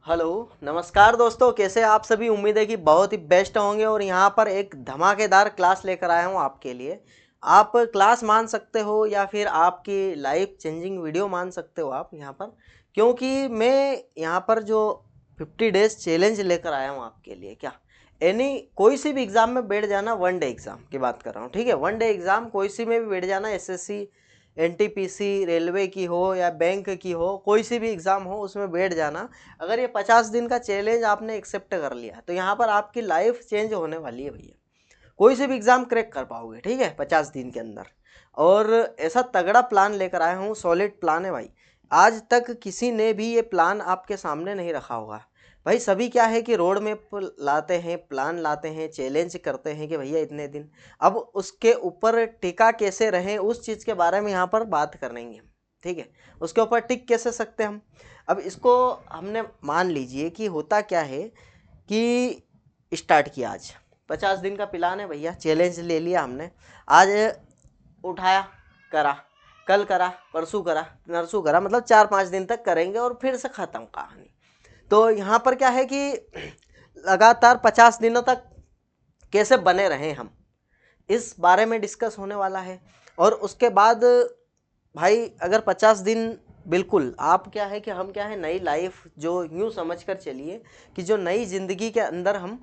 Hello नमस्कार दोस्तों, कैसे आप सभी। उम्मीद है कि बहुत ही बेस्ट होंगे और यहाँ पर एक धमाकेदार क्लास लेकर आया हूँ आपके लिए। आप क्लास मान सकते हो या फिर आपकी लाइफ चेंजिंग वीडियो मान सकते हो आप यहाँ पर, क्योंकि मैं यहाँ पर जो 50 डेज चैलेंज लेकर आया हूँ आपके लिए। क्या कोई सी भी एग्ज़ाम में बैठ जाना, वन डे एग्ज़ाम की बात कर रहा हूँ, ठीक है। वन डे एग्ज़ाम कोई सी में भी बैठ जाना, एसएससी, एनटीपीसी, रेलवे की हो या बैंक की हो, कोई सी भी एग्ज़ाम हो उसमें बैठ जाना। अगर ये 50 दिन का चैलेंज आपने एक्सेप्ट कर लिया तो यहाँ पर आपकी लाइफ चेंज होने वाली है भैया। कोई से भी एग्ज़ाम क्रैक कर पाओगे, ठीक है, 50 दिन के अंदर। और ऐसा तगड़ा प्लान लेकर आया हूँ, सॉलिड प्लान है भाई। आज तक किसी ने भी ये प्लान आपके सामने नहीं रखा होगा भाई। सभी क्या है कि रोड मैप लाते हैं, प्लान लाते हैं, चैलेंज करते हैं कि भैया इतने दिन। अब उसके ऊपर टिका कैसे रहें उस चीज़ के बारे में यहाँ पर बात करेंगे हम, ठीक है। उसके ऊपर टिक कैसे सकते हम। अब इसको हमने मान लीजिए कि होता क्या है कि स्टार्ट किया, आज 50 दिन का प्लान है भैया, चैलेंज ले लिया हमने। आज उठाया, करा, कल करा, परसों करा, नरसों करा, मतलब 4-5 दिन तक करेंगे और फिर से ख़त्म कहानी। तो यहाँ पर क्या है कि लगातार 50 दिनों तक कैसे बने रहें हम, इस बारे में डिस्कस होने वाला है। और उसके बाद भाई अगर 50 दिन बिल्कुल आप क्या है कि हम क्या है, नई लाइफ जो यूँ समझ कर चलिए कि जो नई ज़िंदगी के अंदर हम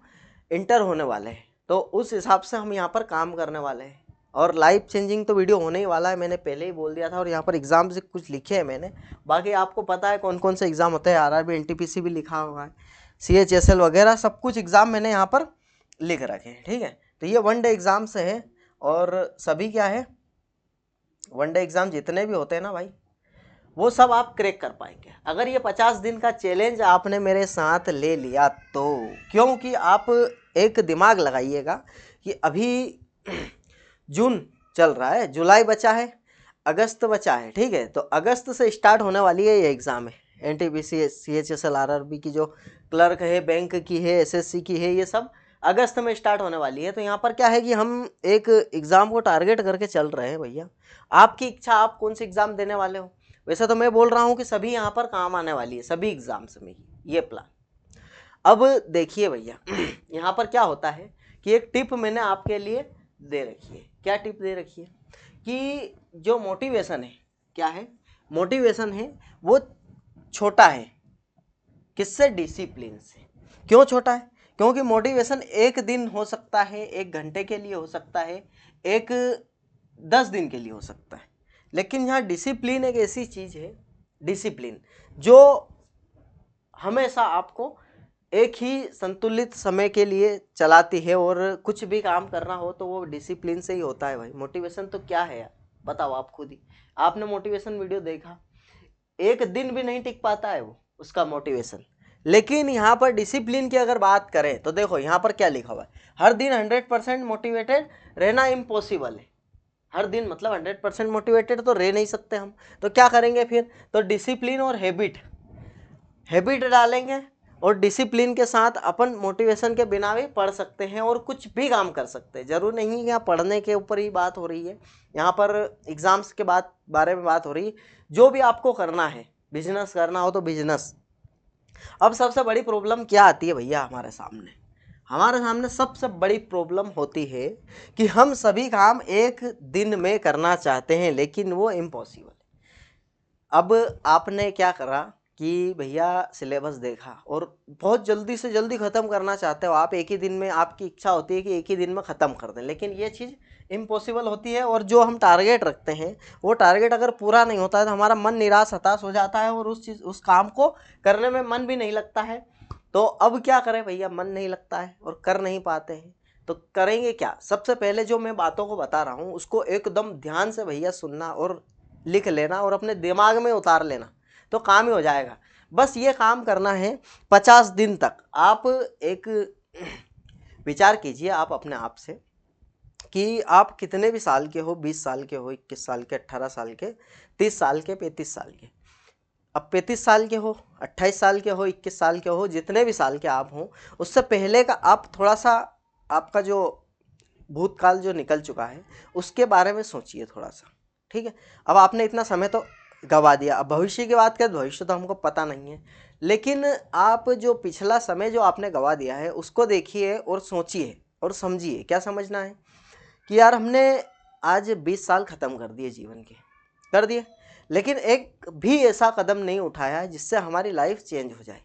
इंटर होने वाले हैं, तो उस हिसाब से हम यहाँ पर काम करने वाले हैं। और लाइफ चेंजिंग तो वीडियो होने ही वाला है, मैंने पहले ही बोल दिया था। और यहाँ पर एग्ज़ाम से कुछ लिखे हैं मैंने, बाकी आपको पता है कौन कौन से एग्ज़ाम होते हैं। आरआरबी, एनटीपीसी भी लिखा हुआ है, सीएचएसएल वगैरह सब कुछ एग्ज़ाम मैंने यहाँ पर लिख रखे हैं, ठीक है। तो ये वन डे एग्ज़ाम से है। और सभी क्या है, वन डे एग्ज़ाम जितने भी होते हैं ना भाई, वो सब आप क्रैक कर पाएंगे अगर ये 50 दिन का चैलेंज आपने मेरे साथ ले लिया तो। क्योंकि आप एक दिमाग लगाइएगा कि अभी जून चल रहा है, जुलाई बचा है, अगस्त बचा है, ठीक है। तो अगस्त से स्टार्ट होने वाली है ये एग्ज़ाम है, एनटीपीसी, सीएचएसएल, आरआरबी की जो क्लर्क है, बैंक की है, एसएससी की है, ये सब अगस्त में स्टार्ट होने वाली है। तो यहाँ पर क्या है कि हम एक एग्ज़ाम को टारगेट करके चल रहे हैं भैया। आपकी इच्छा, आप कौन सी एग्ज़ाम देने वाले हो। वैसे तो मैं बोल रहा हूँ कि सभी यहाँ पर काम आने वाली है, सभी एग्ज़ाम्स में ये प्लान। अब देखिए भैया यहाँ पर क्या होता है कि एक टिप मैंने आपके लिए दे रखी है। क्या टिप दे रखी है कि जो मोटिवेशन है, क्या है, मोटिवेशन है वो छोटा है, किससे, डिसिप्लिन से। क्यों छोटा है, क्योंकि मोटिवेशन एक दिन हो सकता है, एक घंटे के लिए हो सकता है, एक 10 दिन के लिए हो सकता है। लेकिन यहाँ डिसिप्लिन एक ऐसी चीज़ है, डिसिप्लिन जो हमेशा आपको एक ही संतुलित समय के लिए चलाती है। और कुछ भी काम करना हो तो वो डिसिप्लिन से ही होता है भाई। मोटिवेशन तो क्या है यार, बताओ आप खुद ही। आपने मोटिवेशन वीडियो देखा, एक दिन भी नहीं टिक पाता है वो, उसका मोटिवेशन। लेकिन यहाँ पर डिसिप्लिन की अगर बात करें तो देखो यहाँ पर क्या लिखा हुआ है, हर दिन 100% मोटिवेटेड रहना इम्पॉसिबल है। हर दिन मतलब 100% मोटिवेटेड तो रह नहीं सकते हम। तो क्या करेंगे फिर, तो डिसिप्लिन और हैबिट डालेंगे। और डिसिप्लिन के साथ अपन मोटिवेशन के बिना भी पढ़ सकते हैं और कुछ भी काम कर सकते हैं। जरूर नहीं है यहाँ पढ़ने के ऊपर ही बात हो रही है, यहाँ पर एग्जाम्स के बारे में बात हो रही है। जो भी आपको करना है, बिजनेस करना हो तो बिजनेस। अब सबसे बड़ी प्रॉब्लम क्या आती है भैया, हमारे सामने सबसे बड़ी प्रॉब्लम होती है कि हम सभी काम एक दिन में करना चाहते हैं, लेकिन वो इम्पॉसिबल है। अब आपने क्या करा कि भैया सिलेबस देखा और बहुत जल्दी से जल्दी ख़त्म करना चाहते हो आप, एक ही दिन में आपकी इच्छा होती है कि एक ही दिन में ख़त्म कर दें, लेकिन ये चीज़ इम्पॉसिबल होती है। और जो हम टारगेट रखते हैं वो टारगेट अगर पूरा नहीं होता है तो हमारा मन निराश हताश हो जाता है और उस काम को करने में मन भी नहीं लगता है। तो अब क्या करें भैया, मन नहीं लगता है और कर नहीं पाते हैं, तो करेंगे क्या। सबसे पहले जो मैं बातों को बता रहा हूँ उसको एकदम ध्यान से भैया सुनना और लिख लेना और अपने दिमाग में उतार लेना, तो काम ही हो जाएगा। बस ये काम करना है 50 दिन तक। आप एक विचार कीजिए आप अपने आप से कि आप कितने भी साल के हो, 20 साल के हो, 21 साल के, 18 साल के, 30 साल के, 35 साल के। अब 35 साल के हो, 28 साल के हो, 21 साल के हो, जितने भी साल के आप हों, उससे पहले का आप थोड़ा सा, आपका जो भूतकाल जो निकल चुका है उसके बारे में सोचिए थोड़ा सा, ठीक है। अब आपने इतना समय तो गवा दिया। अब भविष्य की बात करें, भविष्य तो हमको पता नहीं है, लेकिन आप जो पिछला समय जो आपने गवा दिया है उसको देखिए और सोचिए और समझिए। क्या समझना है कि यार हमने आज 20 साल ख़त्म कर दिए जीवन के, कर दिए, लेकिन एक भी ऐसा कदम नहीं उठाया जिससे हमारी लाइफ चेंज हो जाए।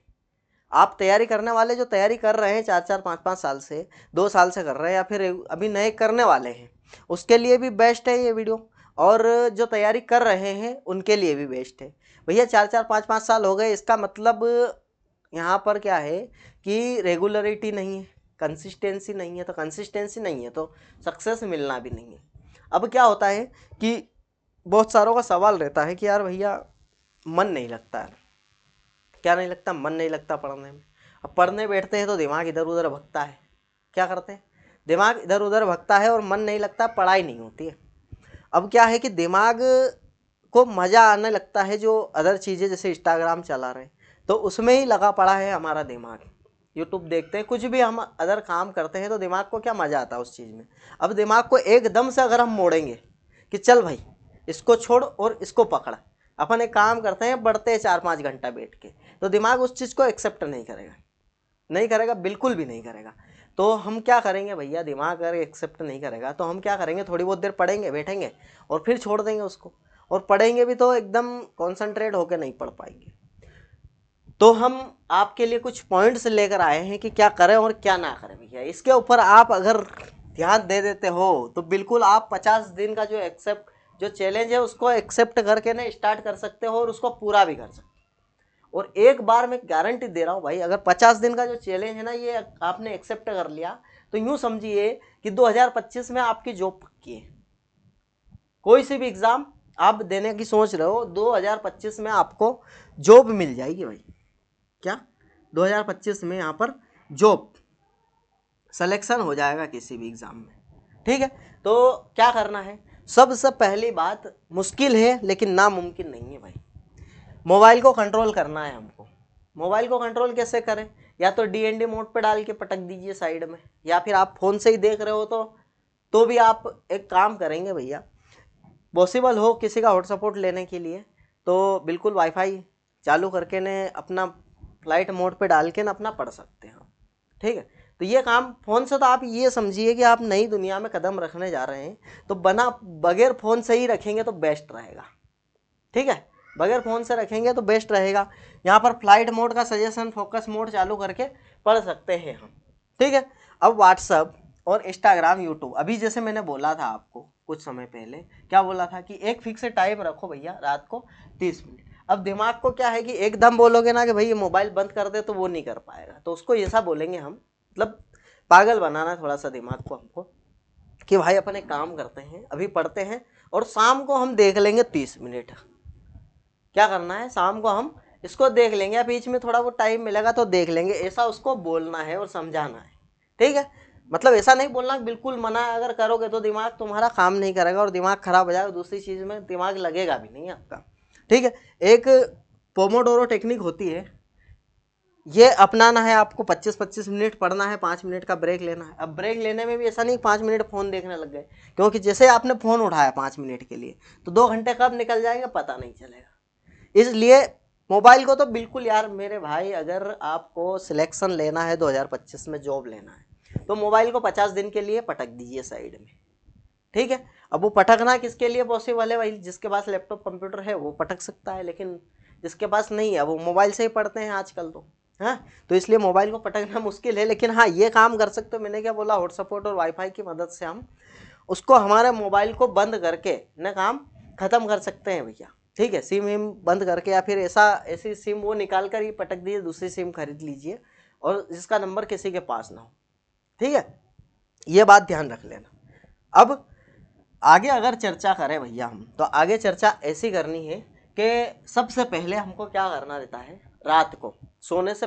आप तैयारी करने वाले जो तैयारी कर रहे हैं 4-4 5-5 साल से, 2 साल से कर रहे हैं, या फिर अभी नए करने वाले हैं, उसके लिए भी बेस्ट है ये वीडियो। और जो तैयारी कर रहे हैं उनके लिए भी बेस्ट है। भैया 4-4 5-5 साल हो गए, इसका मतलब यहाँ पर क्या है कि रेगुलरिटी नहीं है, कंसिस्टेंसी नहीं है। तो कंसिस्टेंसी नहीं है तो सक्सेस मिलना भी नहीं है। अब क्या होता है कि बहुत सारों का सवाल रहता है कि यार भैया मन नहीं लगता है। क्या नहीं लगता? मन नहीं लगता पढ़ने में। अब पढ़ने बैठते हैं तो दिमाग इधर उधर भगता है। क्या करते हैं? दिमाग इधर उधर भगता है और मन नहीं लगता, पढ़ाई नहीं होती है। अब क्या है कि दिमाग को मज़ा आने लगता है जो अदर चीज़ें, जैसे इंस्टाग्राम चला रहे हैं तो उसमें ही लगा पड़ा है हमारा दिमाग। यूट्यूब देखते हैं, कुछ भी हम अदर काम करते हैं तो दिमाग को क्या मज़ा आता है उस चीज़ में। अब दिमाग को एकदम से अगर हम मोड़ेंगे कि चल भाई इसको छोड़ और इसको पकड़, अपन एक काम करते हैं, बढ़ते हैं 4-5 घंटा बैठ के, तो दिमाग उस चीज़ को एक्सेप्ट नहीं करेगा, नहीं करेगा, बिल्कुल भी नहीं करेगा। तो हम क्या करेंगे भैया, दिमाग अगर एक्सेप्ट नहीं करेगा तो हम क्या करेंगे, थोड़ी बहुत देर पढ़ेंगे, बैठेंगे और फिर छोड़ देंगे उसको। और पढ़ेंगे भी तो एकदम कॉन्सेंट्रेट होकर नहीं पढ़ पाएंगे। तो हम आपके लिए कुछ पॉइंट्स लेकर आए हैं कि क्या करें और क्या ना करें भैया। इसके ऊपर आप अगर ध्यान दे देते हो तो बिल्कुल आप 50 दिन का जो चैलेंज है उसको एक्सेप्ट करके ना स्टार्ट कर सकते हो और उसको पूरा भी कर सकते हो। और एक बार मैं गारंटी दे रहा हूँ भाई, अगर 50 दिन का जो चैलेंज है ना ये आपने एक्सेप्ट कर लिया तो यूँ समझिए कि 2025 में आपकी जॉब पक्की है। कोई सी भी एग्ज़ाम आप देने की सोच रहे हो, 2025 में आपको जॉब मिल जाएगी भाई। क्या 2025 में यहाँ पर जॉब सिलेक्शन हो जाएगा किसी भी एग्ज़ाम में। ठीक है, तो क्या करना है, सबसे पहली बात, मुश्किल है लेकिन नामुमकिन नहीं है भाई। मोबाइल को कंट्रोल करना है हमको। मोबाइल को कंट्रोल कैसे करें? या तो DND मोड पे डाल के पटक दीजिए साइड में, या फिर आप फ़ोन से ही देख रहे हो तो भी आप एक काम करेंगे भैया, पॉसिबल हो किसी का हॉटस्पॉट लेने के लिए तो बिल्कुल वाईफाई चालू करके ने अपना फ्लाइट मोड पे डाल के ना अपना पढ़ सकते हैं। ठीक है, तो ये काम फ़ोन से, तो आप ये समझिए कि आप नई दुनिया में कदम रखने जा रहे हैं तो बगैर फ़ोन से ही रखेंगे तो बेस्ट रहेगा। ठीक है, बगैर फ़ोन से रखेंगे तो बेस्ट रहेगा। यहाँ पर फ्लाइट मोड का सजेशन, फोकस मोड चालू करके पढ़ सकते हैं हम। ठीक है, अब व्हाट्सअप और इंस्टाग्राम, यूट्यूब, अभी जैसे मैंने बोला था आपको कुछ समय पहले, क्या बोला था कि एक फिक्स टाइम रखो भैया, रात को 30 मिनट। अब दिमाग को क्या है कि एकदम बोलोगे ना कि भाई ये मोबाइल बंद कर दे तो वो नहीं कर पाएगा, तो उसको ऐसा बोलेंगे हम, मतलब पागल बनाना थोड़ा सा दिमाग को हमको, कि भाई अपन एक काम करते हैं, अभी पढ़ते हैं और शाम को हम देख लेंगे 30 मिनट। क्या करना है, शाम को हम इसको देख लेंगे या बीच में थोड़ा वो टाइम मिलेगा तो देख लेंगे, ऐसा उसको बोलना है और समझाना है। ठीक है, मतलब ऐसा नहीं बोलना बिल्कुल मना, अगर करोगे तो दिमाग तुम्हारा काम नहीं करेगा और दिमाग खराब हो जाएगा, दूसरी चीज़ में दिमाग लगेगा भी नहीं आपका। ठीक है, एक पोमोडोरो टेक्निक होती है, ये अपनाना है आपको। 25-25 मिनट पढ़ना है, 5 मिनट का ब्रेक लेना है। अब ब्रेक लेने में भी ऐसा नहीं 5 मिनट फ़ोन देखने लग गए, क्योंकि जैसे आपने फ़ोन उठाया 5 मिनट के लिए तो 2 घंटे कब निकल जाएंगे पता नहीं चलेगा। इसलिए मोबाइल को तो बिल्कुल यार मेरे भाई, अगर आपको सिलेक्शन लेना है 2025 में, जॉब लेना है, तो मोबाइल को 50 दिन के लिए पटक दीजिए साइड में। ठीक है, अब वो पटकना किसके लिए पॉसिबल है भाई, जिसके पास लैपटॉप कंप्यूटर है वो पटक सकता है, लेकिन जिसके पास नहीं है वो मोबाइल से ही पढ़ते हैं आजकल तो। हाँ, तो इसलिए मोबाइल को पटकना मुश्किल है, लेकिन हाँ ये काम कर सकते हो। मैंने क्या बोला, हॉटस्पॉट और वाईफाई की मदद से हम उसको, हमारे मोबाइल को बंद करके न काम ख़त्म कर सकते हैं भैया। ठीक है, सिम विम बंद करके, या फिर ऐसी सिम वो निकाल कर ही पटक दीजिए, दूसरी सिम खरीद लीजिए और जिसका नंबर किसी के पास ना हो। ठीक है, ये बात ध्यान रख लेना। अब आगे अगर चर्चा करें भैया हम, तो आगे चर्चा ऐसी करनी है कि सबसे पहले हमको क्या करना रहता है, रात को सोने से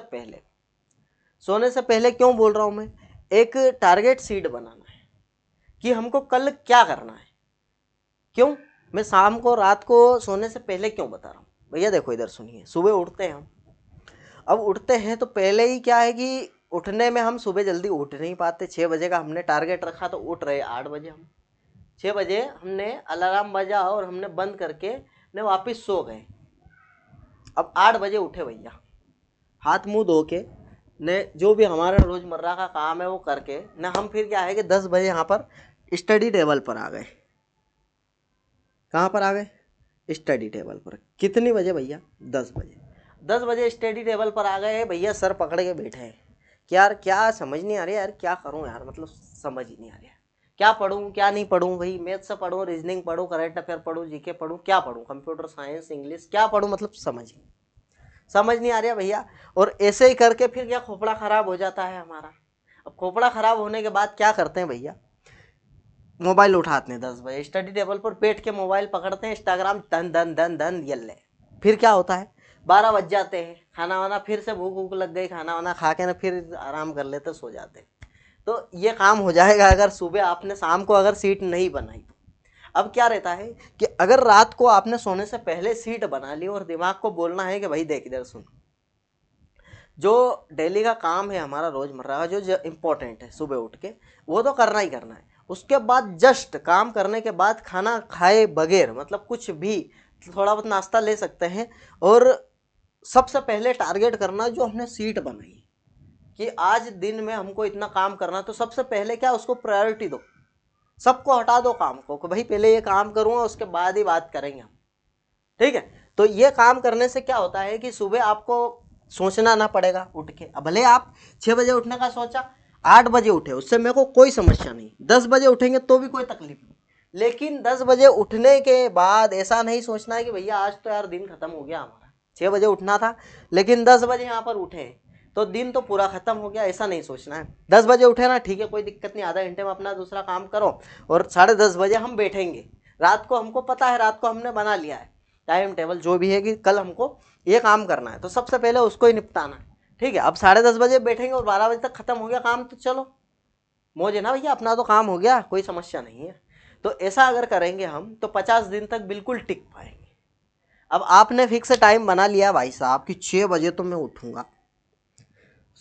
पहले क्यों बोल रहा हूँ मैं, एक टारगेट शीट बनाना है कि हमको कल क्या करना है। क्यों मैं शाम को, रात को सोने से पहले क्यों बता रहा हूँ भैया, देखो इधर सुनिए। सुबह उठते हैं हम, अब उठते हैं तो पहले ही क्या है कि उठने में हम सुबह जल्दी उठ नहीं पाते। 6 बजे का हमने टारगेट रखा तो उठ रहे 8 बजे हम। 6 बजे हमने अलार्म बजा और हमने बंद करके ने वापस सो गए। अब 8 बजे उठे भैया, हाथ मुंह धो के ने जो भी हमारा रोजमर्रा का काम है वो करके ना हम फिर क्या है कि 10 बजे यहाँ पर स्टडी टेबल पर आ गए। कहाँ पर आ गए? स्टडी टेबल पर। कितनी बजे भैया? 10 बजे। 10 बजे स्टडी टेबल पर आ गए भैया, सर पकड़ के बैठे हैं कि यार क्या समझ नहीं आ रही यार, क्या करूं यार, मतलब समझ ही नहीं आ रहा, क्या पढूं क्या नहीं पढूं भाई, मैथ्स पढूं, रीजनिंग पढूं, करंट अफेयर पढूं, जीके पढूं, क्या पढूं, कंप्यूटर साइंस, इंग्लिश, क्या पढूं, मतलब समझ नहीं आ रहा भैया। और ऐसे ही करके फिर क्या खोपड़ा खराब हो जाता है हमारा। अब खोपड़ा खराब होने के बाद क्या करते हैं भैया, मोबाइल उठाते हैं 10 बजे, स्टडी टेबल पर बैठ के मोबाइल पकड़ते हैं, इंस्टाग्राम धन धन धन धन यल्ले। फिर क्या होता है, 12 बज जाते हैं, खाना वाना फिर से भूख वूख लग गई, खाना वाना खा के ना फिर आराम कर लेते, सो जाते हैं। तो ये काम हो जाएगा अगर सुबह आपने शाम को अगर सीट नहीं बनाई तो। अब क्या रहता है कि अगर रात को आपने सोने से पहले सीट बना ली और दिमाग को बोलना है कि भाई देख इधर सुन, जो डेली का काम है हमारा रोजमर्रा का जो इम्पोर्टेंट है सुबह उठ के, वो तो करना ही करना है। उसके बाद जस्ट काम करने के बाद खाना खाए बगैर, मतलब कुछ भी थोड़ा बहुत नाश्ता ले सकते हैं, और सबसे पहले टारगेट करना जो हमने सीट बनाई कि आज दिन में हमको इतना काम करना, तो सबसे पहले क्या उसको प्रायोरिटी दो, सबको हटा दो काम को कि भाई पहले ये काम करूँगा उसके बाद ही बात करेंगे हम, ठीक है। तो ये काम करने से क्या होता है कि सुबह आपको सोचना ना पड़ेगा उठ के। अब भले आप 6 बजे उठने का सोचा, 8 बजे उठे, उससे मेरे को कोई समस्या नहीं, 10 बजे उठेंगे तो भी कोई तकलीफ नहीं, लेकिन 10 बजे उठने के बाद ऐसा नहीं सोचना है कि भैया आज तो यार दिन खत्म हो गया हमारा, 6 बजे उठना था लेकिन 10 बजे यहाँ पर उठे तो दिन तो पूरा खत्म हो गया, ऐसा नहीं सोचना है। 10 बजे उठे ना, ठीक है कोई दिक्कत नहीं, आधा घंटे में अपना दूसरा काम करो और 10:30 बजे हम बैठेंगे। रात को हमको पता है, रात को हमने बना लिया है टाइम टेबल जो भी है कि कल हमको ये काम करना है, तो सबसे पहले उसको ही निपटाना है, ठीक है। अब 10:30 बजे बैठेंगे और 12 बजे तक खत्म हो गया काम, तो चलो मौज है ना भैया, अपना तो काम हो गया, कोई समस्या नहीं है। तो ऐसा अगर करेंगे हम तो 50 दिन तक बिल्कुल टिक पाएंगे। अब आपने फिक्स टाइम बना लिया भाई साहब कि 6 बजे तो मैं उठूंगा,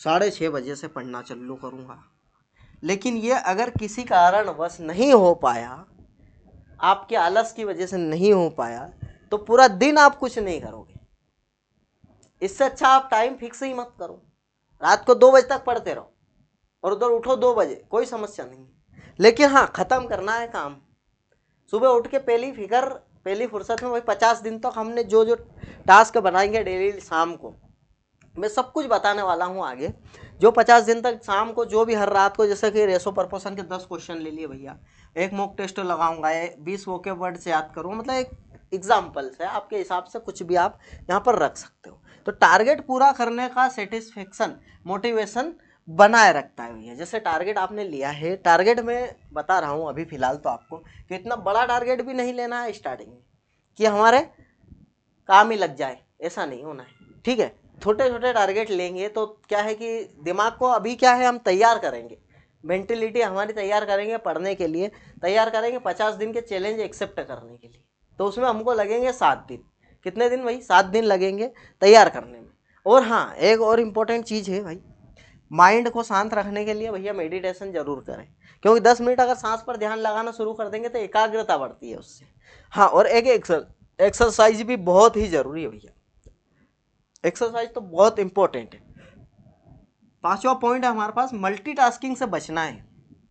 6:30 बजे से पढ़ना चालू करूंगा, लेकिन ये अगर किसी कारणवश नहीं हो पाया, आपके आलस की वजह से नहीं हो पाया, तो पूरा दिन आप कुछ नहीं करोगे। इससे अच्छा आप टाइम फिक्स ही मत करो, रात को 2 बजे तक पढ़ते रहो और उधर उठो 2 बजे, कोई समस्या नहीं, लेकिन हाँ खत्म करना है काम। सुबह उठ के पहली फुर्सत में, वही 50 दिन तक हमने जो जो टास्क बनाएंगे डेली शाम को, मैं सब कुछ बताने वाला हूँ आगे। जो 50 दिन तक शाम को जो भी हर रात को, जैसे कि रेशो प्रपोर्शन के 10 क्वेश्चन ले लिए भैया, एक मॉक टेस्ट लगाऊंगा, 20 वोकैब वर्ड से याद करूँ, मतलब एक एग्जाम्पल्स है, आपके हिसाब से कुछ भी आप यहाँ पर रख सकते हो। तो टारगेट पूरा करने का सेटिस्फेक्शन, मोटिवेशन बनाए रखता है भैया। जैसे टारगेट आपने लिया है, टारगेट में बता रहा हूँ अभी फिलहाल तो आपको कि इतना बड़ा टारगेट भी नहीं लेना है स्टार्टिंग में कि हमारे काम ही लग जाए, ऐसा नहीं होना है, ठीक है। छोटे छोटे टारगेट लेंगे तो क्या है कि दिमाग को अभी क्या है हम तैयार करेंगे, मेंटेलिटी हमारी तैयार करेंगे, पढ़ने के लिए तैयार करेंगे, 50 दिन के चैलेंज एक्सेप्ट करने के लिए। तो उसमें हमको लगेंगे 7 दिन। कितने दिन भाई? 7 दिन लगेंगे तैयार करने में। और हाँ, एक और इम्पोर्टेंट चीज़ है भाई, माइंड को शांत रखने के लिए भैया मेडिटेशन जरूर करें, क्योंकि 10 मिनट अगर सांस पर ध्यान लगाना शुरू कर देंगे तो एकाग्रता बढ़ती है उससे। हाँ, और एक एक्सरसाइज भी बहुत ही जरूरी है भैया, एक्सरसाइज तो बहुत इंपॉर्टेंट है। 5वां पॉइंट है हमारे पास, मल्टीटास्किंग से बचना है,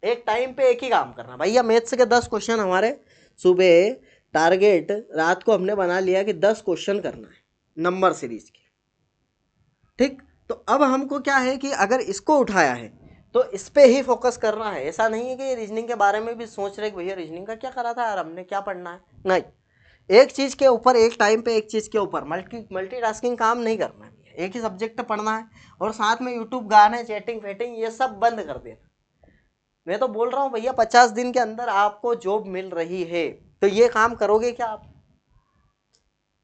एक टाइम पे एक ही काम करना। भैया मैथ्स के 10 क्वेश्चन हमारे सुबह, टारगेट रात को हमने बना लिया कि 10 क्वेश्चन करना है नंबर सीरीज के, ठीक। तो अब हमको क्या है कि अगर इसको उठाया है तो इस पे ही फोकस करना है। ऐसा नहीं है कि रीजनिंग के बारे में भी सोच रहे कि भैया रीजनिंग का क्या करा था यार हमने, क्या पढ़ना है, नहीं। एक चीज़ के ऊपर एक टाइम पे एक चीज़ के ऊपर मल्टीटास्किंग काम नहीं करना है, एक ही सब्जेक्ट पढ़ना है और साथ में यूट्यूब, गाने, चैटिंग फेटिंग ये सब बंद कर देना। मैं तो बोल रहा हूँ भैया 50 दिन के अंदर आपको जॉब मिल रही है तो ये काम करोगे क्या आप?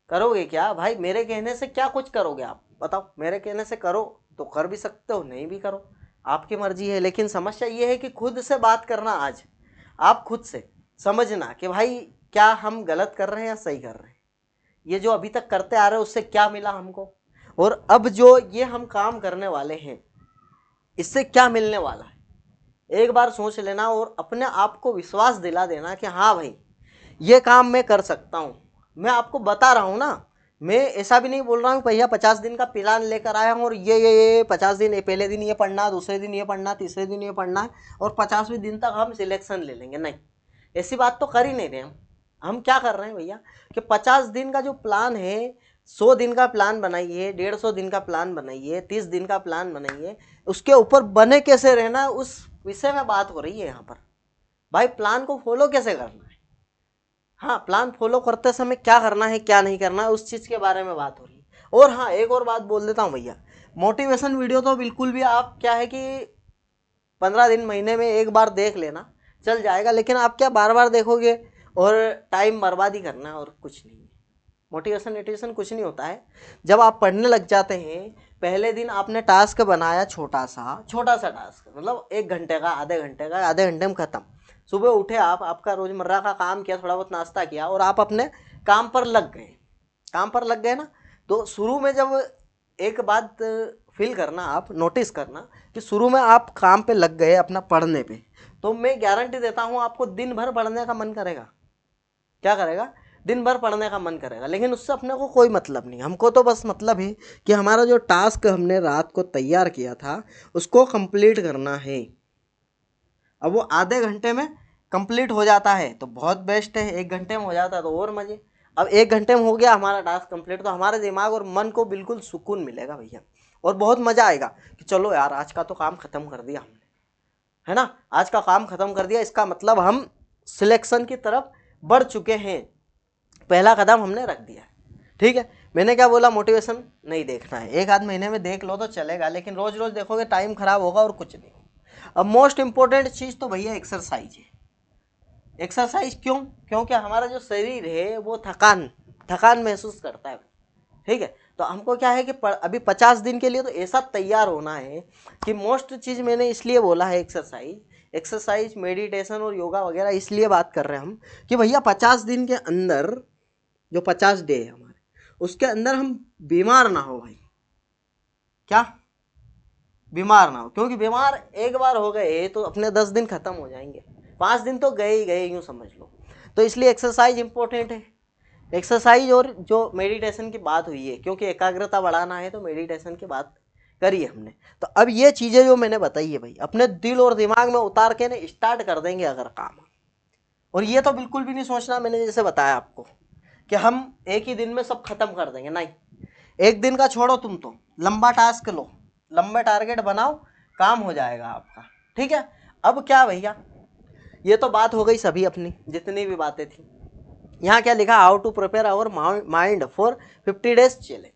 करोगे क्या भाई? मेरे कहने से क्या कुछ करोगे आप बताओ? मेरे कहने से करो तो कर भी सकते हो, नहीं भी करो, आपकी मर्जी है। लेकिन समस्या ये है कि खुद से बात करना, आज आप खुद से समझना कि भाई क्या हम गलत कर रहे हैं या सही कर रहे हैं, ये जो अभी तक करते आ रहे हैं उससे क्या मिला हमको, और अब जो ये हम काम करने वाले हैं इससे क्या मिलने वाला है। एक बार सोच लेना और अपने आप को विश्वास दिला देना कि हाँ भाई ये काम मैं कर सकता हूँ, मैं आपको बता रहा हूँ ना, मैं ऐसा भी नहीं बोल रहा हूँ भैया 50 दिन का प्लान लेकर आया हूँ और ये 50 दिन, पहले दिन ये पढ़ना, दूसरे दिन ये पढ़ना, तीसरे दिन ये पढ़ना है और 50वें दिन तक हम सिलेक्शन ले लेंगे। नहीं, ऐसी बात तो कर ही नहीं रहे हम क्या कर रहे हैं भैया कि 50 दिन का जो प्लान है, 100 दिन का प्लान बनाइए, 150 दिन का प्लान बनाइए, 30 दिन का प्लान बनाइए, उसके ऊपर बने कैसे रहना उस विषय में बात हो रही है यहाँ पर। भाई प्लान को फॉलो कैसे करना है, हाँ प्लान फॉलो करते समय क्या करना है क्या नहीं करना है उस चीज़ के बारे में बात हो रही है। और हाँ एक और बात बोल देता हूँ भैया, मोटिवेशन वीडियो तो बिल्कुल भी आप क्या है कि 15 दिन महीने में एक बार देख लेना चल जाएगा, लेकिन आप क्या बार बार देखोगे और टाइम बर्बाद ही करना है और कुछ नहीं है। मोटिवेशन कुछ नहीं होता है। जब आप पढ़ने लग जाते हैं, पहले दिन आपने टास्क बनाया छोटा सा टास्क, मतलब 1 घंटे का, आधे घंटे में ख़त्म। सुबह उठे आप, आपका रोज़मर्रा का काम किया, थोड़ा बहुत नाश्ता किया और आप अपने काम पर लग गए ना। तो शुरू में जब एक बात फील करना, आप नोटिस करना कि शुरू में आप काम पे लग गए अपना पढ़ने पे, तो मैं गारंटी देता हूँ आपको दिन भर पढ़ने का मन करेगा। क्या करेगा? दिन भर पढ़ने का मन करेगा, लेकिन उससे अपने को कोई मतलब नहीं। हमको तो बस मतलब है कि हमारा जो टास्क हमने रात को तैयार किया था उसको कंप्लीट करना है। अब वो आधे घंटे में कंप्लीट हो जाता है तो बहुत बेस्ट है, 1 घंटे में हो जाता है तो और मजे। अब 1 घंटे में हो गया हमारा टास्क कंप्लीट, तो हमारे दिमाग और मन को बिल्कुल सुकून मिलेगा भैया, और बहुत मज़ा आएगा कि चलो यार आज का तो काम ख़त्म कर दिया हमने, है ना, आज का काम ख़त्म कर दिया, इसका मतलब हम सिलेक्शन की तरफ बढ़ चुके हैं, पहला कदम हमने रख दिया है। ठीक है, मैंने क्या बोला, मोटिवेशन नहीं देखना है, 1 आध महीने में देख लो तो चलेगा, लेकिन रोज़ रोज़ देखोगे टाइम खराब होगा और कुछ नहीं। अब मोस्ट इंपॉर्टेंट चीज़ तो भैया एक्सरसाइज है। एक्सरसाइज क्यों? क्योंकि हमारा जो शरीर है वो थकान महसूस करता है। ठीक है, तो हमको क्या है कि अभी 50 दिन के लिए तो ऐसा तैयार होना है कि मोस्ट चीज़ मैंने इसलिए बोला है एक्सरसाइज मेडिटेशन और योगा वगैरह, इसलिए बात कर रहे हैं हम कि भैया 50 दिन के अंदर, जो 50 डे है हमारे, उसके अंदर हम बीमार ना हो भाई। क्या? बीमार ना हो, क्योंकि बीमार एक बार हो गए तो अपने 10 दिन खत्म हो जाएंगे, 5 दिन तो गए ही गए, यूँ समझ लो। तो इसलिए एक्सरसाइज इंपॉर्टेंट है। एक्सरसाइज और जो मेडिटेशन की बात हुई है, क्योंकि एकाग्रता बढ़ाना है तो मेडिटेशन की बात करी है हमने। तो अब ये चीज़ें जो मैंने बताई है भाई, अपने दिल और दिमाग में उतार के ना स्टार्ट कर देंगे अगर काम। और ये तो बिल्कुल भी नहीं सोचना, मैंने जैसे बताया आपको कि हम एक ही दिन में सब खत्म कर देंगे, नहीं। एक दिन का छोड़ो, तुम तो लंबा टास्क लो, लंबे टारगेट बनाओ, काम हो जाएगा आपका। ठीक है, अब क्या भैया, ये तो बात हो गई सभी अपनी जितनी भी बातें थी। यहाँ क्या लिखा, how to prepare our mind for 50 days challenge.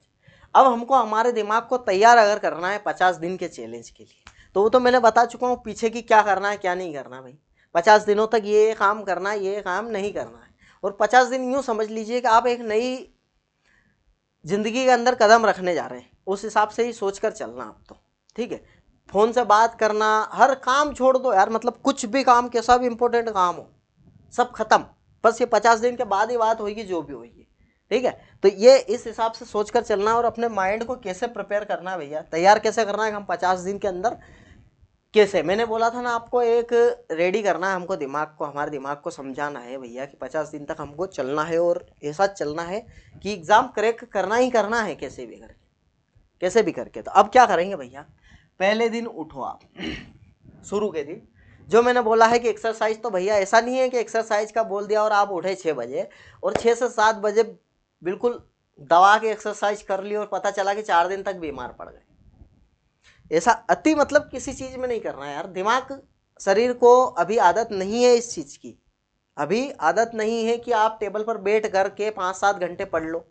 अब हमको हमारे दिमाग को तैयार अगर करना है 50 दिन के चैलेंज के लिए, तो वो तो मैंने बता चुका हूँ पीछे की क्या करना है क्या नहीं करना भाई। 50 दिनों तक ये काम करना है, ये काम नहीं करना है। और 50 दिन यूँ समझ लीजिए कि आप एक नई जिंदगी के अंदर कदम रखने जा रहे हैं, उस हिसाब से ही सोच कर चलना आप तो। ठीक है, फ़ोन से बात करना, हर काम छोड़ दो यार, मतलब कुछ भी काम, कैसा भी इंपॉर्टेंट काम हो, सब खत्म। बस ये 50 दिन के बाद ही बात होगी जो भी होगी। ठीक है, तो ये इस हिसाब से सोच कर चलना है। और अपने माइंड को कैसे प्रिपेयर करना है भैया, तैयार कैसे करना है हम 50 दिन के अंदर, कैसे, मैंने बोला था ना आपको, एक रेडी करना है हमको दिमाग को, हमारे दिमाग को समझाना है भैया कि 50 दिन तक हमको चलना है और ऐसा चलना है कि एग्ज़ाम क्रैक करना ही करना है, कैसे भी करके। तो अब क्या करेंगे भैया, पहले दिन उठो आप, शुरू के दिन जो मैंने बोला है कि एक्सरसाइज, तो भैया ऐसा नहीं है कि एक्सरसाइज का बोल दिया और आप उठे 6 बजे और 6 से 7 बजे बिल्कुल दबा के एक्सरसाइज कर ली और पता चला कि 4 दिन तक बीमार पड़ गए। ऐसा अति मतलब किसी चीज़ में नहीं करना है यार। दिमाग, शरीर को अभी आदत नहीं है इस चीज़ की, अभी आदत नहीं है कि आप टेबल पर बैठ करके 5-7 घंटे पढ़ लो।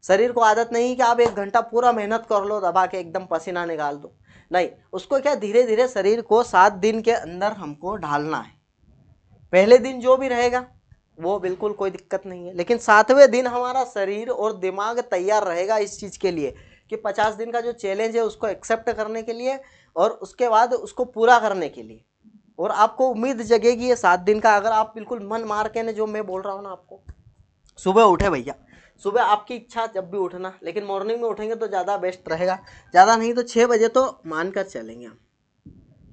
शरीर को आदत नहीं कि आप 1 घंटा पूरा मेहनत कर लो, दबा के एकदम पसीना निकाल दो, नहीं। उसको क्या, धीरे धीरे शरीर को 7 दिन के अंदर हमको ढालना है। पहले दिन जो भी रहेगा वो बिल्कुल कोई दिक्कत नहीं है, लेकिन 7वें दिन हमारा शरीर और दिमाग तैयार रहेगा इस चीज़ के लिए कि 50 दिन का जो चैलेंज है उसको एक्सेप्ट करने के लिए और उसके बाद उसको पूरा करने के लिए। और आपको उम्मीद जगेगी ये 7 दिन का, अगर आप बिल्कुल मन मार के, ने जो मैं बोल रहा हूँ ना आपको, सुबह उठे भैया, सुबह आपकी इच्छा जब भी उठना, लेकिन मॉर्निंग में उठेंगे तो ज़्यादा बेस्ट रहेगा। ज़्यादा नहीं तो 6 बजे तो मान कर चलेंगे हम,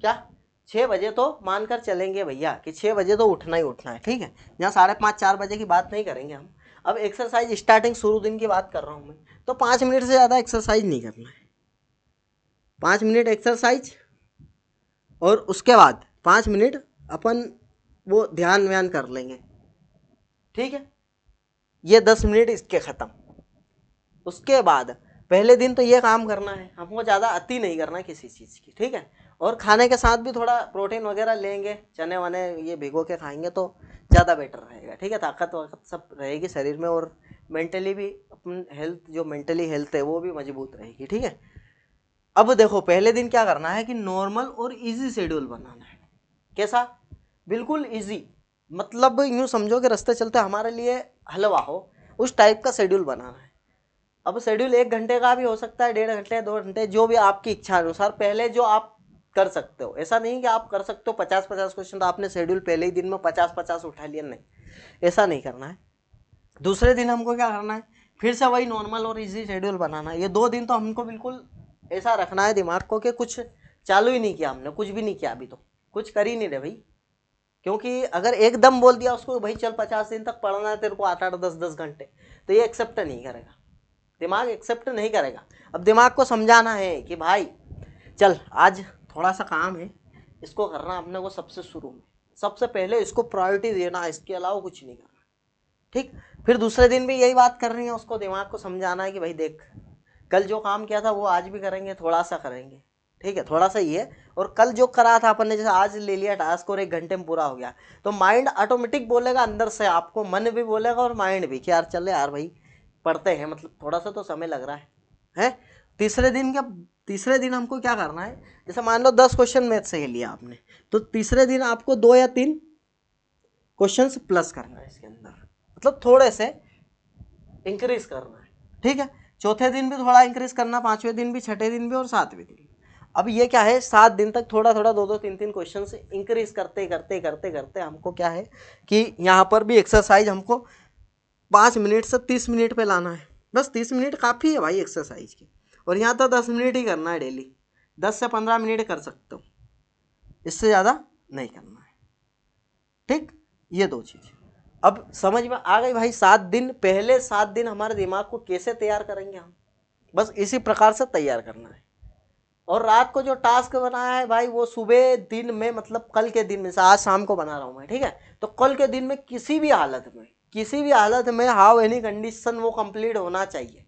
क्या 6 बजे तो मानकर चलेंगे भैया कि 6 बजे तो उठना ही उठना है। ठीक है, यहाँ 5:30-4 बजे की बात नहीं करेंगे हम। अब एक्सरसाइज स्टार्टिंग शुरू दिन की बात कर रहा हूँ मैं, तो 5 मिनट से ज़्यादा एक्सरसाइज नहीं करना है। 5 मिनट एक्सरसाइज और उसके बाद 5 मिनट अपन वो ध्यान व्यान कर लेंगे, ठीक है। ये 10 मिनट इसके ख़त्म। उसके बाद पहले दिन तो ये काम करना है हमको, ज़्यादा अति नहीं करना किसी चीज़ की, ठीक है। और खाने के साथ भी थोड़ा प्रोटीन वगैरह लेंगे, चने वने ये भिगो के खाएंगे तो ज़्यादा बेटर रहेगा, ठीक है। ताकत वाकत सब रहेगी शरीर में, और मेंटली भी अपन हेल्थ, जो मेंटली हेल्थ है वो भी मजबूत रहेगी, ठीक है। अब देखो पहले दिन क्या करना है कि नॉर्मल और इजी शेड्यूल बनाना है। कैसा? बिल्कुल इजी, मतलब यूँ समझो कि रास्ते चलते हमारे लिए हलवा हो, उस टाइप का शेड्यूल बनाना है। अब शेड्यूल 1 घंटे का भी हो सकता है, 1.5 घंटे, 2 घंटे, जो भी आपकी इच्छा अनुसार पहले जो आप कर सकते हो। ऐसा नहीं कि आप कर सकते हो 50-50 क्वेश्चन तो आपने शेड्यूल पहले ही दिन में 50-50 उठा लिया, नहीं, ऐसा नहीं करना है। दूसरे दिन हमको क्या करना है, फिर से वही नॉर्मल और इजी शेड्यूल बनाना है। ये 2 दिन तो हमको बिल्कुल ऐसा रखना है दिमाग को कि कुछ चालू ही नहीं किया हमने, कुछ भी नहीं किया, अभी तो कुछ कर ही नहीं रहे भाई। क्योंकि अगर एकदम बोल दिया उसको भाई चल 50 दिन तक पढ़ना है तेरे को 8-8, 10-10 घंटे, तो ये एक्सेप्ट नहीं करेगा, दिमाग एक्सेप्ट नहीं करेगा। अब दिमाग को समझाना है कि भाई चल आज थोड़ा सा काम है, इसको करना अपने को सबसे शुरू में, सबसे पहले इसको प्रायोरिटी देना, इसके अलावा कुछ नहीं करना, ठीक। फिर दूसरे दिन भी यही बात करनी है, उसको दिमाग को समझाना है कि भाई देख कल जो काम किया था वो आज भी करेंगे, थोड़ा सा करेंगे, ठीक है, थोड़ा सा ही है। और कल जो करा था अपन ने, जैसे आज ले लिया टास्क और 1 घंटे में पूरा हो गया, तो माइंड ऑटोमेटिक बोलेगा अंदर से, आपको मन भी बोलेगा और माइंड भी कि यार चल यार भाई पढ़ते हैं, मतलब थोड़ा सा तो समय लग रहा है। तीसरे दिन हमको क्या करना है, जैसे मान लो 10 क्वेश्चन मैथ से लिया आपने, तो तीसरे दिन आपको 2 या 3 क्वेश्चन प्लस करना है इसके अंदर, मतलब थोड़े से इंक्रीज करना है, ठीक है। चौथे दिन भी थोड़ा इंक्रीज करना, 5वें दिन भी, 6ठे दिन भी और 7वें दिन। अब ये क्या है, 7 दिन तक थोड़ा थोड़ा 2-2, 3-3 क्वेश्चन से इंक्रीज करते करते करते करते हमको क्या है कि यहाँ पर भी एक्सरसाइज हमको 5 मिनट से 30 मिनट पे लाना है। बस 30 मिनट काफ़ी है भाई एक्सरसाइज की। और यहाँ तो 10 मिनट ही करना है डेली, 10 से 15 मिनट कर सकते हो, इससे ज़्यादा नहीं करना है, ठीक। ये 2 चीज़ अब समझ में आ गई भाई। 7 दिन, पहले 7 दिन हमारे दिमाग को कैसे तैयार करेंगे हम, बस इसी प्रकार से तैयार करना है। और रात को जो टास्क बनाया है भाई, वो सुबह दिन में, मतलब कल के दिन में, आज शाम को बना रहा हूँ मैं, ठीक है। तो कल के दिन में किसी भी हालत में हाउ एनी कंडीशन वो कंप्लीट होना चाहिए,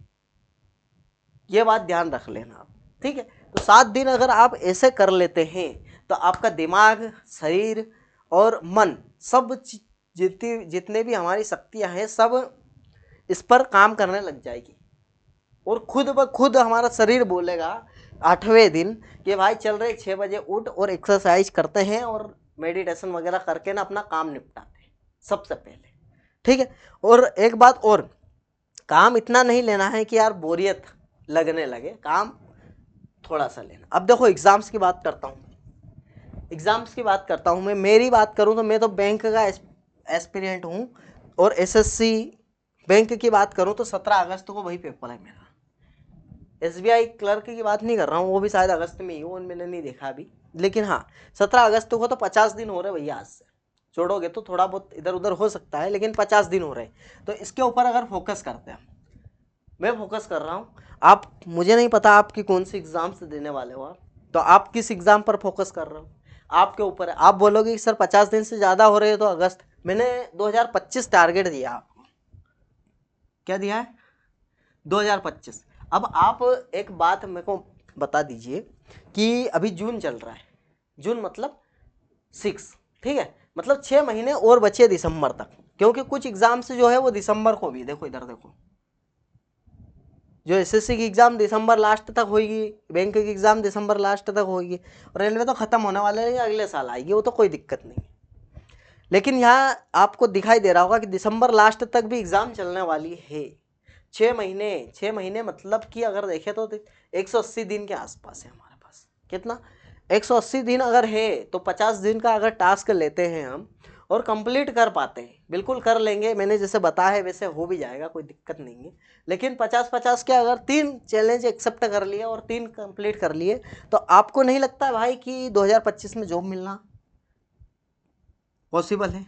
ये बात ध्यान रख लेना आप, ठीक है। तो 7 दिन अगर आप ऐसे कर लेते हैं तो आपका दिमाग, शरीर और मन, सब जितने भी हमारी शक्तियां हैं सब इस पर काम करने लग जाएगी। और खुद ब खुद हमारा शरीर बोलेगा 8वें दिन कि भाई चल रहे 6 बजे उठ और एक्सरसाइज करते हैं और मेडिटेशन वगैरह करके ना अपना काम निपटाते हैं सबसे पहले, ठीक है। और एक बात और, काम इतना नहीं लेना है कि यार बोरियत लगने लगे, काम थोड़ा सा लेना। अब देखो एग्जाम्स की बात करता हूँ मैं, मेरी बात करूँ तो मैं तो बैंक का एस्पिरेंट हूँ, और एसएससी बैंक की बात करूँ तो 17 अगस्त को वही पेपर है मेरा। एसबीआई क्लर्क की बात नहीं कर रहा हूँ, वो भी शायद अगस्त में ही हो, मैंने नहीं देखा अभी, लेकिन हाँ 17 अगस्त को तो 50 दिन हो रहे भैया आज से, छोड़ोगे तो थोड़ा बहुत इधर उधर हो सकता है, लेकिन 50 दिन हो रहे। तो इसके ऊपर अगर फोकस करते हैं, मैं फोकस कर रहा हूँ, आप, मुझे नहीं पता आपकी कौन सी एग्जाम से देने वाले हो आप, तो आप किस एग्जाम पर फोकस कर रहे हो आपके ऊपर है। आप बोलोगे कि सर 50 दिन से ज़्यादा हो रहे हैं तो अगस्त, मैंने 2025 टारगेट दिया आपको, क्या दिया है, 2025। अब आप एक बात मेरे को बता दीजिए कि अभी जून चल रहा है, जून मतलब 6, ठीक है, मतलब 6 महीने और बचे दिसंबर तक, क्योंकि कुछ एग्जाम से जो है वो दिसंबर को भी, देखो इधर देखो, जो एसएससी की एग्जाम दिसंबर लास्ट तक होगी, बैंक की एग्जाम दिसंबर लास्ट तक होगी, और रेलवे तो खत्म होने वाले है, अगले साल आएगी, वो तो कोई दिक्कत नहीं। लेकिन यहाँ आपको दिखाई दे रहा होगा कि दिसंबर लास्ट तक भी एग्जाम चलने वाली है। 6 महीने मतलब कि अगर देखें तो 180 दिन के आसपास है हमारे पास। कितना? 180 दिन अगर है तो 50 दिन का अगर टास्क लेते हैं हम और कंप्लीट कर पाते हैं, बिल्कुल कर लेंगे, मैंने जैसे बताया है वैसे हो भी जाएगा, कोई दिक्कत नहीं है। लेकिन 50-50 के अगर 3 चैलेंज एक्सेप्ट कर लिए और 3 कंप्लीट कर लिए, तो आपको नहीं लगता भाई कि 2025 में जॉब मिलना पॉसिबल है?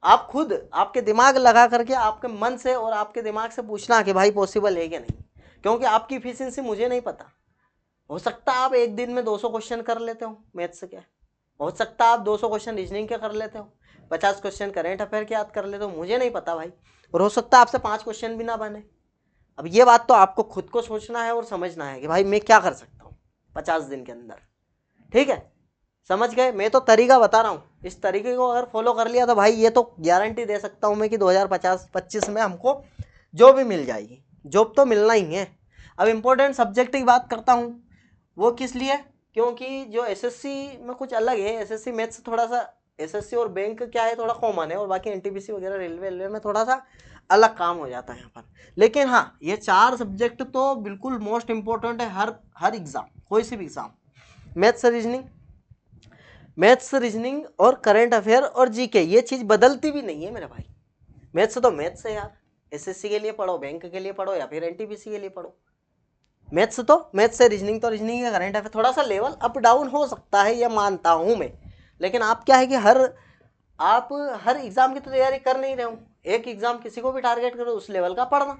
आप खुद आपके दिमाग लगा करके आपके मन से और आपके दिमाग से पूछना कि भाई पॉसिबल है कि नहीं, क्योंकि आपकी इफिशिएंसी मुझे नहीं पता। हो सकता है आप एक दिन में 200 क्वेश्चन कर लेते हो मैथ्स के, हो सकता है आप 200 क्वेश्चन रीजनिंग के कर लेते हो, 50 क्वेश्चन करेंट अफेयर के याद कर लेते हो, मुझे नहीं पता भाई। और हो सकता है आपसे 5 क्वेश्चन भी ना बने। अब ये बात तो आपको खुद को सोचना है और समझना है कि भाई मैं क्या कर सकता हूँ 50 दिन के अंदर। ठीक है, समझ गए? मैं तो तरीका बता रहा हूँ, इस तरीके को अगर फॉलो कर लिया तो भाई ये तो गारंटी दे सकता हूँ मैं कि 2025 में हमको जॉब भी मिल जाएगी, जॉब तो मिलना ही है। अब इम्पोर्टेंट सब्जेक्ट की बात करता हूँ, वो किस लिए, क्योंकि जो एसएससी में कुछ अलग है, एसएससी मैथ्स थोड़ा सा, एसएससी और बैंक क्या है थोड़ा कॉमन है, और बाकी एनटीपीसी वगैरह रेलवे में थोड़ा सा अलग काम हो जाता है यहाँ पर। लेकिन हाँ, ये 4 सब्जेक्ट तो बिल्कुल मोस्ट इंपॉर्टेंट है हर एग्जाम, कोई सी भी एग्जाम। मैथ्स रीजनिंग और करंट अफेयर और जीके, ये चीज़ बदलती भी नहीं है मेरे भाई। मैथ्स तो मैथ्स है यार, एसएससी के लिए पढ़ो, बैंक के लिए पढ़ो, या फिर एनटीपीसी के लिए पढ़ो। मैथ्स तो मैथ्स है, रीजनिंग तो रीजनिंग है, करंट अफेयर थोड़ा सा लेवल अप डाउन हो सकता है, ये मानता हूँ मैं। लेकिन आप क्या है कि आप हर एग्जाम की तो तैयारी कर नहीं रहे हो, एक एग्जाम किसी को भी टारगेट करो उस लेवल का पढ़ना।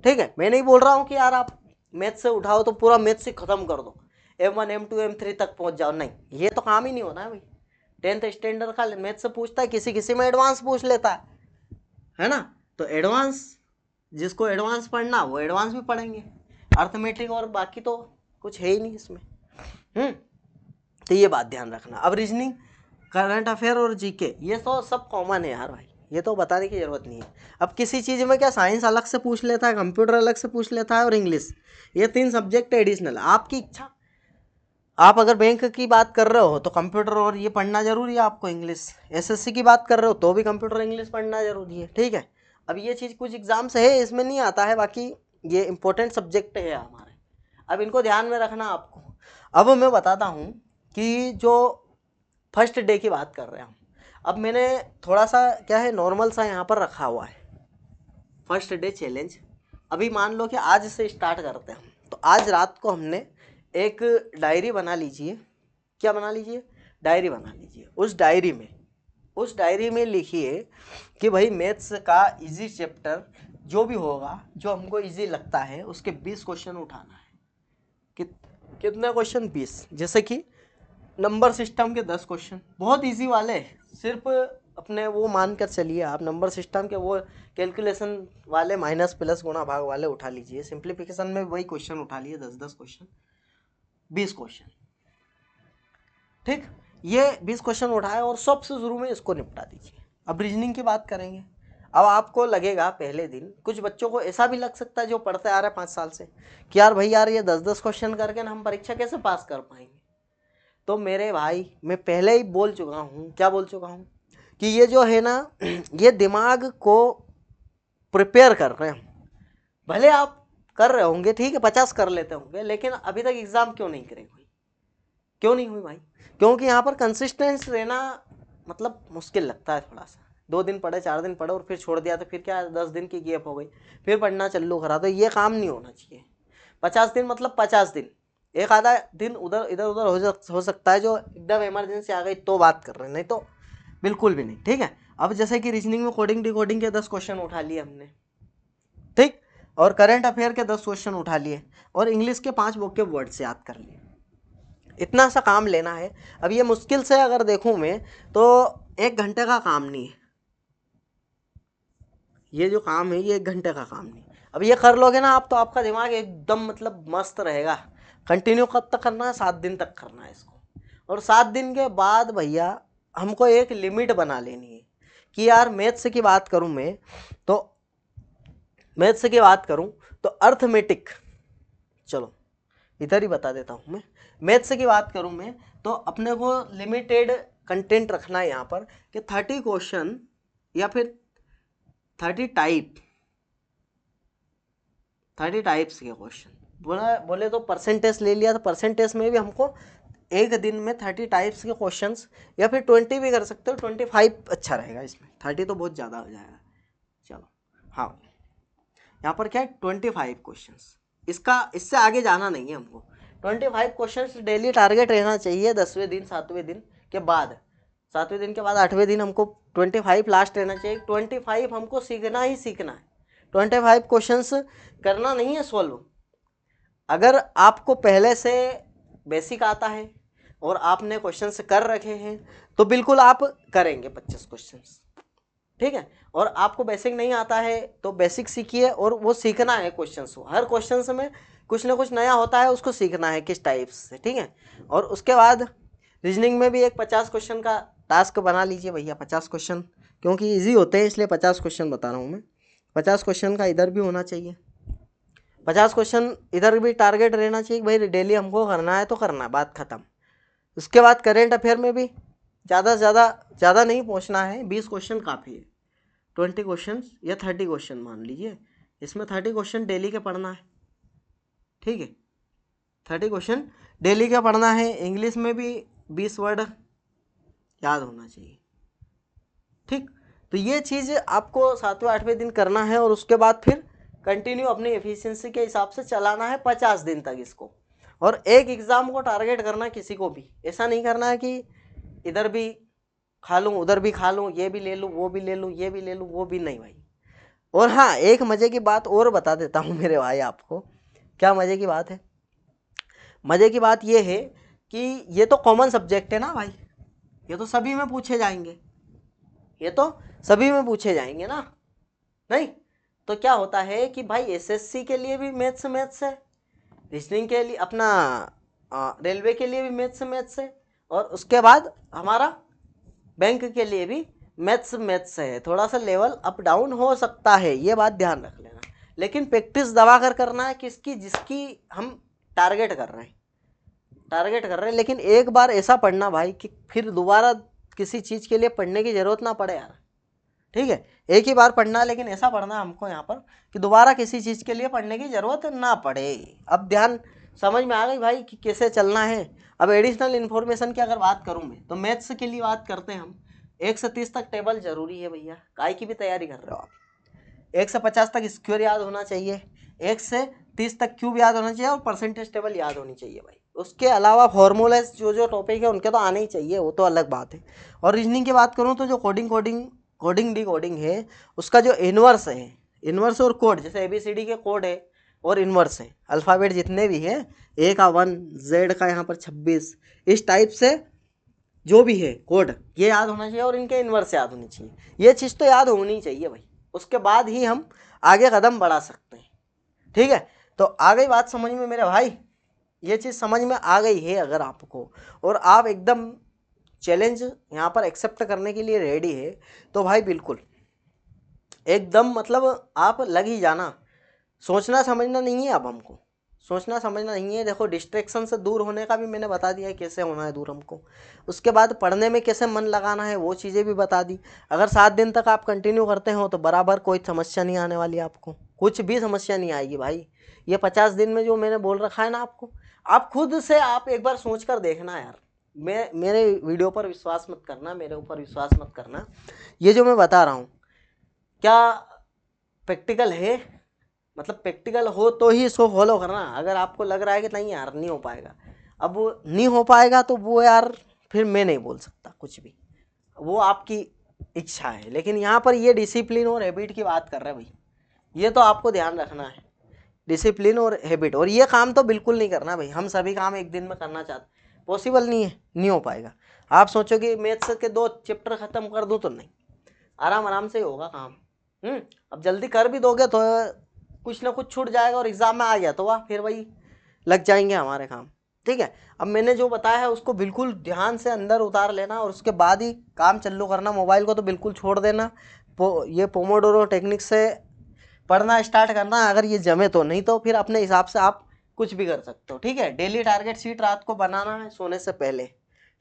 ठीक है, मैं नहीं बोल रहा हूँ कि यार आप मैथ्स से उठाओ तो पूरा मैथ्स से खत्म कर दो, M1 M2 M3 तक पहुंच जाओ, नहीं, ये तो काम ही नहीं होना है भाई। 10th स्टैंडर्ड का मैथ्स से पूछता है, किसी किसी में एडवांस पूछ लेता है ना। तो एडवांस, जिसको एडवांस पढ़ना वो एडवांस भी पढ़ेंगे, अर्थमेटिक और बाकी तो कुछ है ही नहीं इसमें। तो ये बात ध्यान रखना। अब रीजनिंग, करंट अफेयर और जीके ये तो सब कॉमन है यार भाई, ये तो बताने की जरूरत नहीं है। अब किसी चीज़ में क्या साइंस अलग से पूछ लेता है, कंप्यूटर अलग से पूछ लेता है, और इंग्लिश, ये 3 सब्जेक्ट एडिशनल, आपकी इच्छा। आप अगर बैंक की बात कर रहे हो तो कंप्यूटर और ये पढ़ना जरूरी है आपको, इंग्लिश। एसएससी की बात कर रहे हो तो भी कंप्यूटर इंग्लिश पढ़ना जरूरी है। ठीक है, अब ये चीज़ कुछ एग्जाम से है, इसमें नहीं आता है, बाकी ये इंपॉर्टेंट सब्जेक्ट है हमारे, अब इनको ध्यान में रखना आपको। अब मैं बताता हूँ कि जो फर्स्ट डे की बात कर रहे हैं हम, अब मैंने थोड़ा सा क्या है नॉर्मल सा यहाँ पर रखा हुआ है, फर्स्ट डे चैलेंज। अभी मान लो कि आज से स्टार्ट करते हैं हम, तो आज रात को हमने एक डायरी बना लीजिए। क्या बना लीजिए? डायरी बना लीजिए। उस डायरी में लिखिए कि भाई मैथ्स का इजी चैप्टर जो भी होगा, जो हमको इजी लगता है, उसके 20 क्वेश्चन उठाना है। कितने क्वेश्चन? 20। जैसे कि नंबर सिस्टम के 10 क्वेश्चन, बहुत इजी वाले, सिर्फ अपने वो मान कर चलिए आप, नंबर सिस्टम के वो कैलकुलेशन वाले, माइनस प्लस गुणा भाग वाले उठा लीजिए। सिंप्लीफिकेशन में वही क्वेश्चन उठा लिए, 10-10 क्वेश्चन, 20 क्वेश्चन। ठीक, ये 20 क्वेश्चन उठाए और सबसे शुरू में इसको निपटा दीजिए। अब रीजनिंग की बात करेंगे। अब आपको लगेगा पहले दिन, कुछ बच्चों को ऐसा भी लग सकता है जो पढ़ते आ रहे हैं 5 साल से, कि यार भाई यार ये 10-10 क्वेश्चन करके ना हम परीक्षा कैसे पास कर पाएंगे। तो मेरे भाई मैं पहले ही बोल चुका हूँ, क्या बोल चुका हूँ, कि ये जो है ना ये दिमाग को प्रिपेयर कर रहे हैं। भले आप कर रहे होंगे, ठीक है, 50 कर लेते होंगे, लेकिन अभी तक एग्जाम क्यों नहीं करे भाई? क्यों नहीं हुई भाई? क्योंकि यहाँ पर कंसिस्टेंस रहना मतलब मुश्किल लगता है थोड़ा सा। 2 दिन पढ़े, 4 दिन पढ़े और फिर छोड़ दिया तो फिर क्या, 10 दिन की गैप हो गई, फिर पढ़ना चालू करा, तो ये काम नहीं होना चाहिए। 50 दिन मतलब 50 दिन, एक आधा दिन उधर इधर उधर हो सकता है, जो एकदम इमरजेंसी आ गई तो बात कर रहे हैं, नहीं तो बिल्कुल भी नहीं। ठीक है, अब जैसे कि रीजनिंग में कोडिंग डिकोडिंग के 10 क्वेश्चन उठा लिए हमने, ठीक, और करंट अफेयर के 10 क्वेश्चन उठा लिए, और इंग्लिश के 5 वोकैब वर्ड्स याद कर लिए। इतना सा काम लेना है। अब ये मुश्किल से अगर देखूं मैं तो 1 घंटे का काम नहीं है, ये जो काम है ये 1 घंटे का काम नहीं। अब ये कर लोगे ना आप तो आपका दिमाग एकदम मतलब मस्त रहेगा। कंटिन्यू कब तक करना है? 7 दिन तक करना है इसको। और 7 दिन के बाद भैया हमको एक लिमिट बना लेनी है कि यार मैथ्स की बात करूं मैं, तो मैथ्स की बात करूं तो अर्थमेटिक, चलो इधर ही बता देता हूं मैं, मैथ्स की बात करूं मैं तो अपने को लिमिटेड कंटेंट रखना है यहाँ पर कि 30 क्वेश्चन या फिर 30 टाइप्स के क्वेश्चन। बोले तो परसेंटेज ले लिया, तो परसेंटेज में भी हमको एक दिन में 30 टाइप्स के क्वेश्चंस, या फिर 20 भी कर सकते हो, 25 अच्छा रहेगा, इसमें 30 तो बहुत ज़्यादा हो जाएगा। चलो हाँ, यहाँ पर क्या है 25 क्वेश्चंस, इससे आगे जाना नहीं है हमको। 25 क्वेश्चंस डेली टारगेट रहना चाहिए 10वें दिन 7वें दिन के बाद। 7वें दिन के बाद 8वें दिन हमको 25 लास्ट रहना चाहिए। 25 हमको सीखना ही सीखना है, 25 क्वेश्चंस करना नहीं है सॉल्व। अगर आपको पहले से बेसिक आता है और आपने क्वेश्चंस कर रखे हैं तो बिल्कुल आप करेंगे 25 क्वेश्चंस, ठीक है। और आपको बेसिक नहीं आता है तो बेसिक सीखिए, और वो सीखना है क्वेश्चंस को, हर क्वेश्चंस में कुछ ना कुछ नया होता है, उसको सीखना है किस टाइप से, ठीक है। और उसके बाद रीजनिंग में भी एक 50 क्वेश्चन का टास्क बना लीजिए भैया, 50 क्वेश्चन, क्योंकि ईजी होते हैं इसलिए 50 क्वेश्चन बता रहा हूँ मैं। 50 क्वेश्चन का इधर भी होना चाहिए, 50 क्वेश्चन इधर भी टारगेट रहना चाहिए भाई, डेली हमको करना है तो करना है, बात खत्म। उसके बाद करेंट अफेयर में भी ज़्यादा से ज़्यादा नहीं पहुँचना है, 20 क्वेश्चन काफ़ी है। 20 क्वेश्चन या 30 क्वेश्चन मान लीजिए, इसमें 30 क्वेश्चन डेली के पढ़ना है, ठीक है। 30 क्वेश्चन डेली का पढ़ना है। इंग्लिश में भी 20 वर्ड याद होना चाहिए, ठीक। तो ये चीज़ आपको 7वें 8वें दिन करना है, और उसके बाद फिर कंटिन्यू अपनी एफिशिएंसी के हिसाब से चलाना है 50 दिन तक इसको। और एक एग्ज़ाम को टारगेट करना, किसी को भी ऐसा नहीं करना है कि इधर भी खा लूँ उधर भी खा लूँ, ये भी ले लूँ वो भी ले लूँ ये भी ले लूँ, वो भी नहीं भाई। और हाँ, एक मज़े की बात और बता देता हूँ मेरे भाई आपको। क्या मज़े की बात है? मज़े की बात ये है कि ये तो कॉमन सब्जेक्ट है ना भाई, ये तो सभी में पूछे जाएंगे, ये तो सभी में पूछे जाएंगे ना, नहीं? तो क्या होता है कि भाई एसएससी के लिए भी मैथ्स है, रीजनिंग के लिए अपना रेलवे के लिए भी मैथ्स है, और उसके बाद हमारा बैंक के लिए भी मैथ्स है। थोड़ा सा लेवल अप डाउन हो सकता है, ये बात ध्यान रख लेना, लेकिन प्रैक्टिस दबा कर करना है किसकी, जिसकी हम टारगेट कर रहे हैं। लेकिन एक बार ऐसा पढ़ना भाई कि फिर दोबारा किसी चीज़ के लिए पढ़ने की ज़रूरत ना पड़े यार, ठीक है। एक ही बार पढ़ना, लेकिन ऐसा पढ़ना हमको यहाँ पर कि दोबारा किसी चीज़ के लिए पढ़ने की ज़रूरत ना पड़े। अब ध्यान समझ में आ गई भाई कि कैसे चलना है। अब एडिशनल इन्फॉर्मेशन की अगर बात करूँ मैं, तो मैथ्स के लिए बात करते हैं हम। 1 से 30 तक टेबल जरूरी है भैया, काय की भी तैयारी कर रहे हो आप। 1 से 50 तक स्क्वायर याद होना चाहिए, 1 से 30 तक क्यूब याद होना चाहिए, और परसेंटेज टेबल याद होनी चाहिए भाई। उसके अलावा फॉर्मूलेस जो टॉपिक है उनके तो आने ही चाहिए, वो तो अलग बात है। और रीजनिंग की बात करूँ तो जो कोडिंग डिकोडिंग है, उसका जो इन्वर्स है, इन्वर्स और कोड, जैसे ABCD के कोड है और इन्वर्स है, अल्फ़ाबेट जितने भी है, A का 1, Z का यहाँ पर 26, इस टाइप से जो भी है कोड, ये याद होना चाहिए, और इनके इन्वर्स याद होनी चाहिए। ये चीज़ तो याद होनी चाहिए भाई, उसके बाद ही हम आगे कदम बढ़ा सकते हैं, ठीक है। तो आ गई बात समझ में मेरे भाई, ये चीज़ समझ में आ गई है अगर आपको, और आप एकदम चैलेंज यहाँ पर एक्सेप्ट करने के लिए रेडी है, तो भाई बिल्कुल एकदम मतलब आप लग ही जाना। सोचना समझना नहीं है, अब हमको सोचना समझना नहीं है। देखो, डिस्ट्रैक्शन से दूर होने का भी मैंने बता दिया है कैसे होना है दूर हमको। उसके बाद पढ़ने में कैसे मन लगाना है वो चीज़ें भी बता दी। अगर 7 दिन तक आप कंटिन्यू करते हो तो बराबर कोई समस्या नहीं आने वाली, आपको कुछ भी समस्या नहीं आएगी भाई। ये 50 दिन में जो मैंने बोल रखा है ना आपको, आप खुद से आप एक बार सोच कर देखना यार। मेरे वीडियो पर विश्वास मत करना, मेरे ऊपर विश्वास मत करना, ये जो मैं बता रहा हूँ क्या प्रैक्टिकल है, मतलब प्रैक्टिकल हो तो ही इसको फॉलो करना। अगर आपको लग रहा है कि नहीं यार नहीं हो पाएगा, अब वो नहीं हो पाएगा तो वो यार फिर मैं नहीं बोल सकता कुछ भी, वो आपकी इच्छा है। लेकिन यहाँ पर ये डिसिप्लिन और हैबिट की बात कर रहे हैं भाई, ये तो आपको ध्यान रखना है, डिसिप्लिन और हैबिट। और ये काम तो बिल्कुल नहीं करना भाई, हम सभी काम एक दिन में करना चाहते, पॉसिबल नहीं है, नहीं हो पाएगा। आप सोचो कि मैथ्स के 2 चैप्टर ख़त्म कर दूँ तो नहीं, आराम से ही होगा काम। अब जल्दी कर भी दोगे तो कुछ ना कुछ छूट जाएगा, और एग्ज़ाम में आ गया तो वाह, फिर वही लग जाएंगे हमारे काम, ठीक है। अब मैंने जो बताया है उसको बिल्कुल ध्यान से अंदर उतार लेना, और उसके बाद ही काम चालू करना। मोबाइल को तो बिल्कुल छोड़ देना, ये पोमोडोरो टेक्निक से पढ़ना स्टार्ट करना, अगर ये जमे तो। नहीं तो फिर अपने हिसाब से आप कुछ भी कर सकते हो, ठीक है। डेली टारगेट शीट रात को बनाना है सोने से पहले,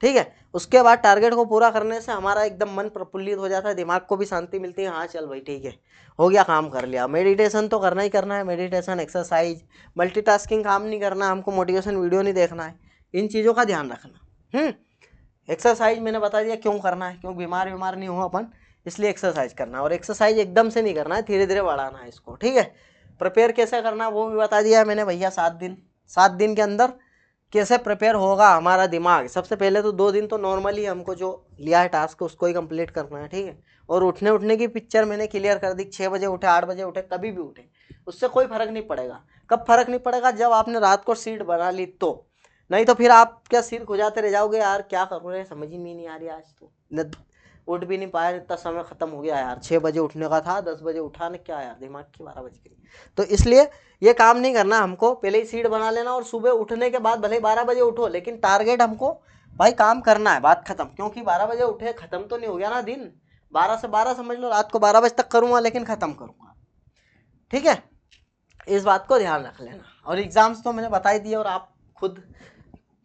ठीक है। उसके बाद टारगेट को पूरा करने से हमारा एकदम मन प्रफुल्लित हो जाता है, दिमाग को भी शांति मिलती है, हाँ चल भाई ठीक है हो गया, काम कर लिया। मेडिटेशन तो करना ही करना है, मेडिटेशन, एक्सरसाइज, मल्टीटास्किंग काम नहीं करना, हमको मोटिवेशन वीडियो नहीं देखना है, इन चीज़ों का ध्यान रखना। एक्सरसाइज मैंने बता दिया क्यों करना है, क्योंकि बीमार नहीं हो अपन, इसलिए एक्सरसाइज करना है। और एक्सरसाइज एकदम से नहीं करना है, धीरे धीरे बढ़ाना है इसको, ठीक है। प्रिपेयर कैसे करना है वो भी बता दिया है मैंने भैया, 7 दिन के अंदर कैसे प्रिपेयर होगा हमारा दिमाग। सबसे पहले तो 2 दिन तो नॉर्मली हमको जो लिया है टास्क उसको ही कंप्लीट करना है, ठीक है। और उठने की पिक्चर मैंने क्लियर कर दी। 6 बजे उठे, 8 बजे उठे, कभी भी उठे, उससे कोई फर्क नहीं पड़ेगा। कब फर्क नहीं पड़ेगा? जब आपने रात को सीट बना ली तो। नहीं तो फिर आप क्या सिर खुजाते रह जाओगे, यार क्या कर रहे हैं समझ ही नहीं आ रही, आज तो उठ भी नहीं पाया, इतना समय खत्म हो गया यार, 6 बजे उठने का था 10 बजे उठा ने, क्या यार दिमाग की 12 बज गई। तो इसलिए ये काम नहीं करना हमको, पहले ही सीट बना लेना और सुबह उठने के बाद भले ही 12 बजे उठो, लेकिन टारगेट हमको भाई काम करना है, बात खत्म। क्योंकि 12 बजे उठे खत्म तो नहीं हो गया ना दिन, 12 से 12 समझ लो, रात को 12 बजे तक करूँगा लेकिन खत्म करूँगा, ठीक है। इस बात को ध्यान रख लेना। और एग्जाम्स तो मैंने बता ही दिए, और आप खुद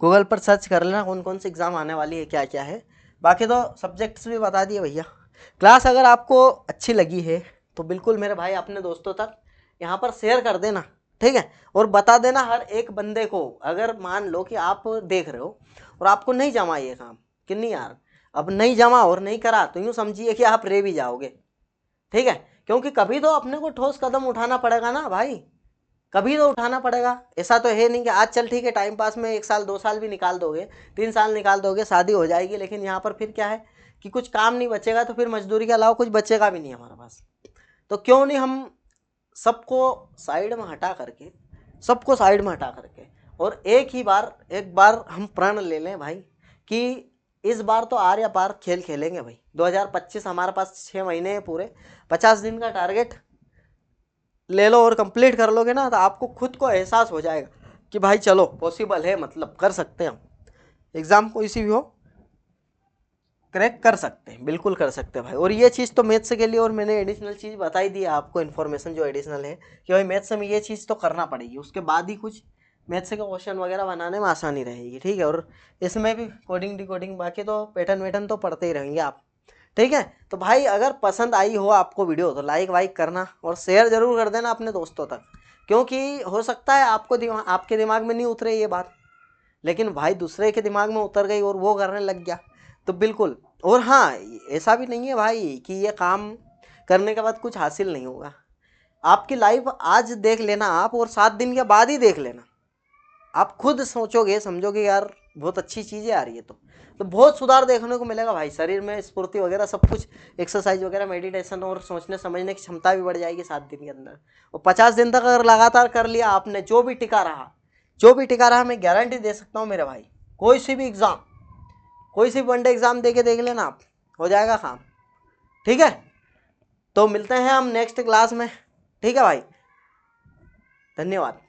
गूगल पर सर्च कर लेना कौन कौन से एग्ज़ाम आने वाली है, क्या क्या है। बाकी तो सब्जेक्ट्स भी बता दिए भैया। क्लास अगर आपको अच्छी लगी है तो बिल्कुल मेरे भाई अपने दोस्तों तक यहाँ पर शेयर कर देना, ठीक है। और बता देना हर एक बंदे को। अगर मान लो कि आप देख रहे हो और आपको नहीं जमा ये काम, कि नहीं यार अब नहीं जमा और नहीं करा, तो यूँ समझिए कि आप रे भी जाओगे, ठीक है। क्योंकि कभी तो अपने को ठोस कदम उठाना पड़ेगा ना भाई, कभी तो उठाना पड़ेगा। ऐसा तो है नहीं कि आज चल ठीक है टाइम पास में 1 साल 2 साल भी निकाल दोगे, 3 साल निकाल दोगे, शादी हो जाएगी, लेकिन यहाँ पर फिर क्या है कि कुछ काम नहीं बचेगा, तो फिर मजदूरी के अलावा कुछ बचेगा भी नहीं हमारे पास। तो क्यों नहीं हम सबको साइड में हटा करके, सबको साइड में हटा करके, और एक बार हम प्रण ले लें भाई कि इस बार तो आर या पार खेल खेलेंगे भाई। 2025 हमारे पास 6 महीने हैं पूरे, 50 दिन का टारगेट ले लो और कंप्लीट कर लोगे ना, तो आपको खुद को एहसास हो जाएगा कि भाई चलो पॉसिबल है, मतलब कर सकते हैं हम, एग्ज़ाम कोई सी भी हो क्रैक कर सकते हैं, बिल्कुल कर सकते हैं भाई। और ये चीज़ तो मैथ्स के लिए, और मैंने एडिशनल चीज़ बताई दी है आपको, इन्फॉर्मेशन जो एडिशनल है कि भाई मैथ्स में ये चीज़ तो करना पड़ेगी, उसके बाद ही कुछ मैथ्स के क्वेश्चन वगैरह बनाने में आसानी रहेगी, ठीक है। और इसमें भी कोडिंग डिकोडिंग, बाकी तो पैटर्न वैटर्न तो पढ़ते ही रहेंगे आप, ठीक है। तो भाई अगर पसंद आई हो आपको वीडियो तो लाइक वाइक करना और शेयर जरूर कर देना अपने दोस्तों तक, क्योंकि हो सकता है आपके दिमाग में नहीं उतरे ये बात, लेकिन भाई दूसरे के दिमाग में उतर गई और वो करने लग गया, तो बिल्कुल। और हाँ, ऐसा भी नहीं है भाई कि ये काम करने के बाद कुछ हासिल नहीं होगा। आपकी लाइफ आज देख लेना आप, और 7 दिन के बाद ही देख लेना, आप खुद सोचोगे समझोगे यार बहुत अच्छी चीज़ है यार ये तो बहुत सुधार देखने को मिलेगा भाई, शरीर में स्फूर्ति वगैरह सब कुछ, एक्सरसाइज वगैरह, मेडिटेशन और सोचने समझने की क्षमता भी बढ़ जाएगी 7 दिन के अंदर। और 50 दिन तक अगर लगातार कर लिया आपने, जो भी टिका रहा, मैं गारंटी दे सकता हूँ मेरे भाई, कोई सी भी एग्ज़ाम, कोई सी वनडे एग्ज़ाम दे के देख लेना आप, हो जाएगा काम, ठीक है। तो मिलते हैं हम नेक्स्ट क्लास में, ठीक है भाई, धन्यवाद।